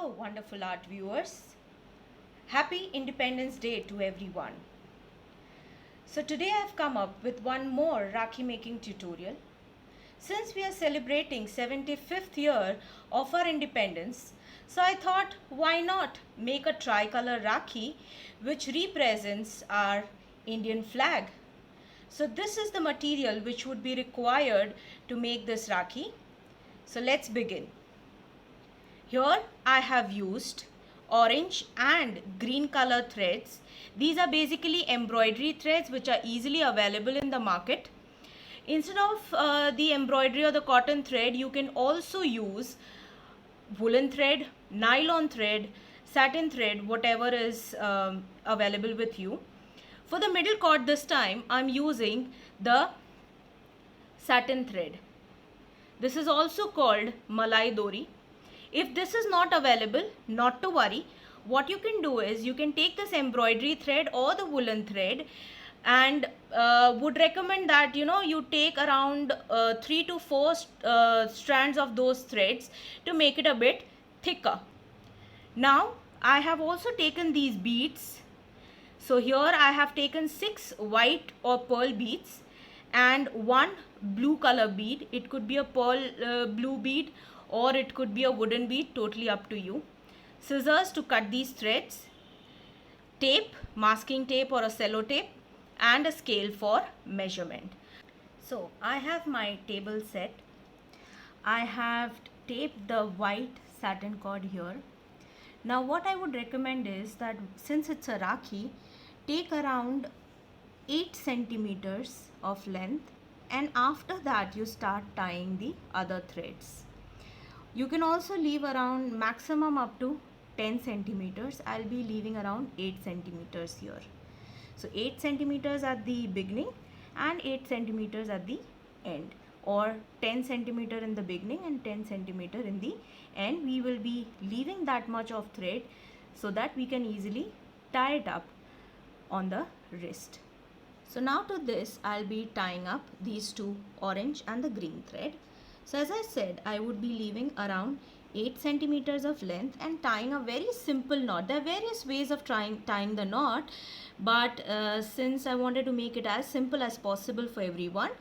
Hello, wonderful art viewers. Happy Independence Day to everyone. So today I've come up with one more Rakhi making tutorial. Since we are celebrating 75th year of our independence, so I thought why not make a tricolor Rakhi which represents our Indian flag. So this is the material which would be required to make this Rakhi. So let's begin. Here I have used orange and green color threads. These are basically embroidery threads which are easily available in the market. Instead of the embroidery or the cotton thread, you can also use woolen thread, nylon thread, satin thread, whatever is available with you. For the middle cord this time, I'm using the satin thread. This is also called Malai Dori. If this is not available, not to worry. What you can do is you can take this embroidery thread or the woolen thread, and would recommend that you take around 3 to 4 strands of those threads to make it a bit thicker. Now I have also taken these beads. So here I have taken 6 white or pearl beads and 1 blue color bead. It could be a pearl blue bead or it could be a wooden bead, totally up to you. Scissors to cut these threads, tape, masking tape or a cello tape, and a scale for measurement. So I have my table set. I have taped the white satin cord here. Now what I would recommend is that since it's a Rakhi, take around 8 centimeters of length, and after that you start tying the other threads. You can also leave around maximum up to 10 centimeters. I'll be leaving around 8 centimeters here. So 8 centimeters at the beginning and 8 centimeters at the end, or 10 centimeter in the beginning and 10 centimeter in the end. We will be leaving that much of thread so that we can easily tie it up on the wrist. So now to this I'll be tying up these two orange and the green thread. So as I said, I would be leaving around 8 centimeters of length and tying a very simple knot. There are various ways of tying the knot, but since I wanted to make it as simple as possible for everyone,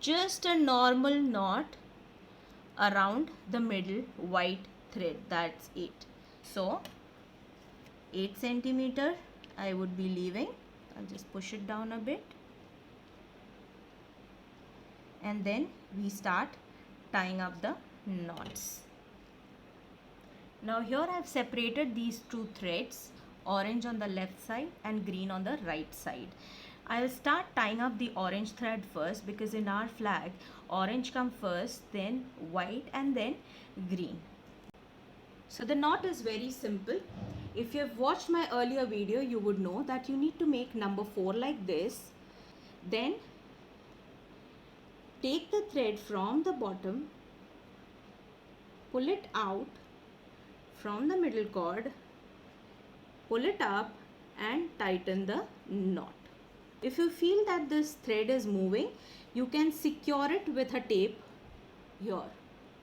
just a normal knot around the middle white thread, that's it. So 8 centimeter I would be leaving. I'll just push it down a bit, and then we start tying up the knots. Now here I have separated these two threads, orange on the left side and green on the right side. I will start tying up the orange thread first, because in our flag orange come first, then white, and then green. So the knot is very simple. If you have watched my earlier video, you would know that you need to make number 4 like this. Then take the thread from the bottom, pull it out from the middle cord, pull it up and tighten the knot. If you feel that this thread is moving, you can secure it with a tape here.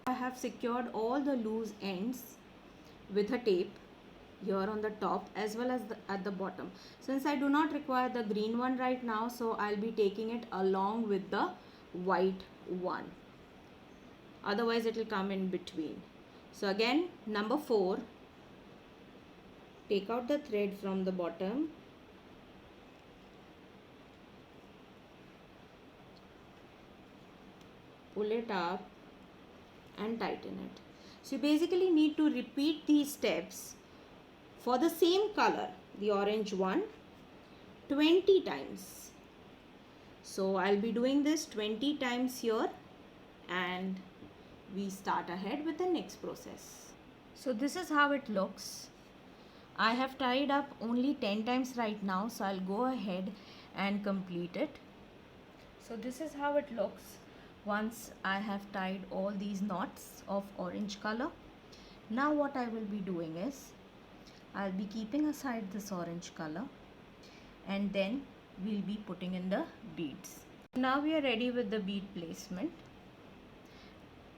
I have secured all the loose ends with a tape here on the top as well as at the bottom. Since I do not require the green one right now, so I'll be taking it along with the white one. Otherwise it will come in between. So again, number 4, take out the thread from the bottom, pull it up and tighten it. So you basically need to repeat these steps for the same color, the orange one, 20 times. So I'll be doing this 20 times here, and we start ahead with the next process. So this is how it looks. I have tied up only 10 times right now, so I'll go ahead and complete it. So this is how it looks once I have tied all these knots of orange color. Now what I will be doing is, I'll be keeping aside this orange color, and then we'll be putting in the beads. Now we are ready with the bead placement.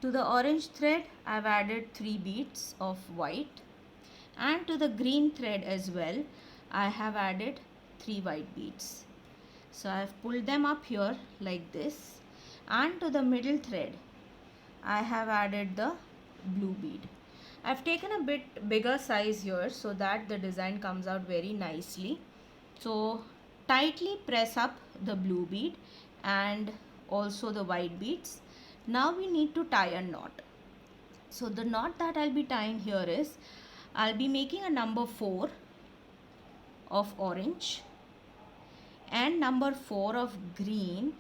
To the orange thread, I've added 3 beads of white. and to the green thread as well I have added 3 white beads. So I have pulled them up here like this, and to the middle thread I have added the blue bead. I've taken a bit bigger size here so that the design comes out very nicely. So tightly press up the blue bead and also the white beads. Now we need to tie a knot. So the knot that I'll be tying here is, I'll be making a number 4 of orange and number 4 of green,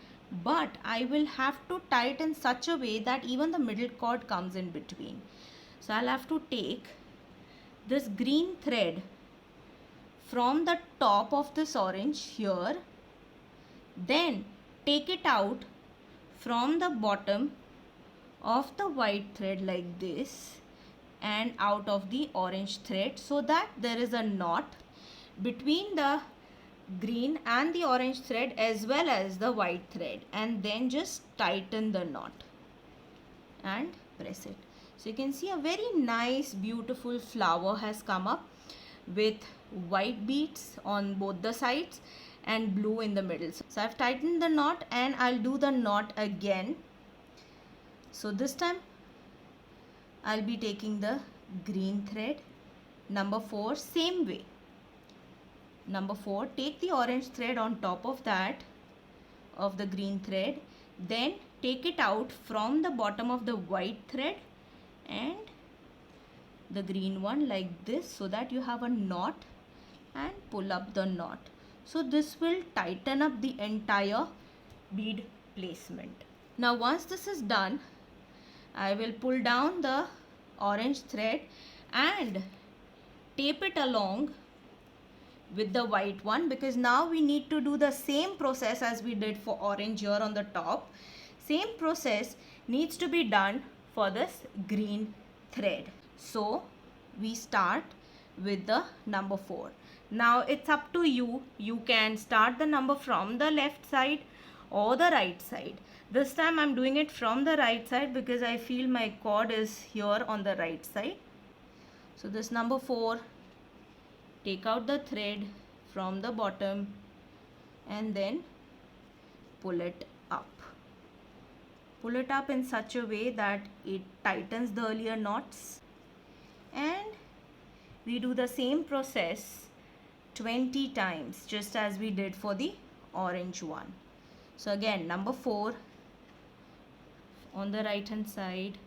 but I will have to tie it in such a way that even the middle cord comes in between. So I'll have to take this green thread from the top of this orange here, then take it out from the bottom of the white thread like this and out of the orange thread, so that there is a knot between the green and the orange thread as well as the white thread, and then just tighten the knot and press it. So you can see a very nice beautiful flower has come up with white beads on both the sides and blue in the middle. So I've tightened the knot and I'll do the knot again. So this time I'll be taking the green thread, number 4, same way. Number 4, take the orange thread on top of that of the green thread, then take it out from the bottom of the white thread and the green one like this, so that you have a knot, and pull up the knot. So this will tighten up the entire bead placement. Now once this is done, I will pull down the orange thread and tape it along with the white one, because now we need to do the same process as we did for orange here on the top. Same process needs to be done for this green thread. So we start with the number 4. Now it's up to you. You can start the number from the left side or the right side. This time I'm doing it from the right side because I feel my cord is here on the right side. So this number 4, take out the thread from the bottom and then pull it up. Pull it up in such a way that it tightens the earlier knots, and we do the same process 20 times just as we did for the orange one. So again, number 4 on the right hand side,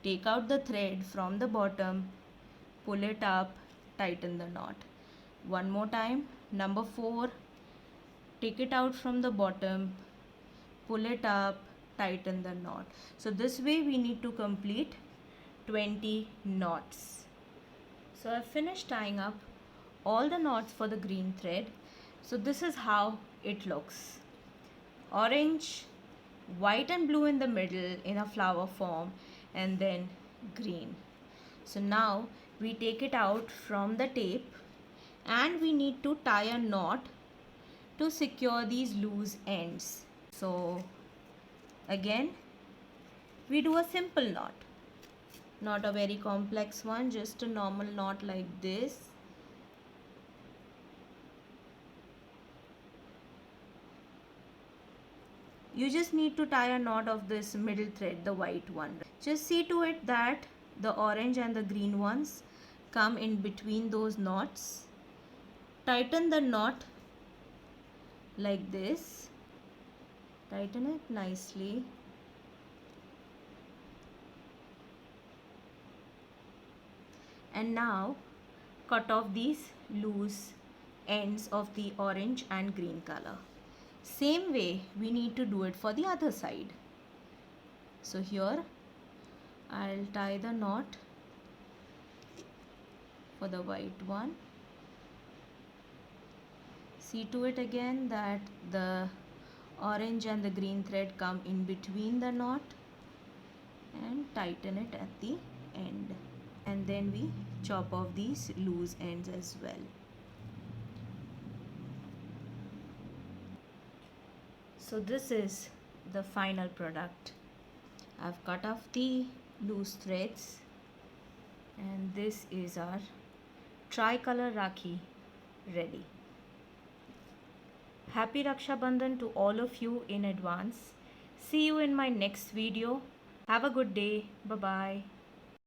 take out the thread from the bottom, pull it up, tighten the knot. One more time, number 4, take it out from the bottom, pull it up, tighten the knot. So this way we need to complete 20 knots. So I've finished tying up all the knots for the green thread. So this is how it looks. Orange, white and blue in the middle in a flower form, and then green. So now we take it out from the tape and we need to tie a knot to secure these loose ends. So again we do a simple knot, not a very complex one, just a normal knot like this. You just need to tie a knot of this middle thread, the white one. Just see to it that the orange and the green ones come in between those knots. Tighten the knot like this. Tighten it nicely. And now cut off these loose ends of the orange and green color. Same way we need to do it for the other side. So here I'll tie the knot for the white one. See to it again that the orange and the green thread come in between the knot, and tighten it at the end. And then we chop off these loose ends as well. So this is the final product. I've cut off the loose threads, and this is our tricolor Rakhi ready. Happy Raksha Bandhan to all of you in advance. See you in my next video. Have a good day. Bye bye.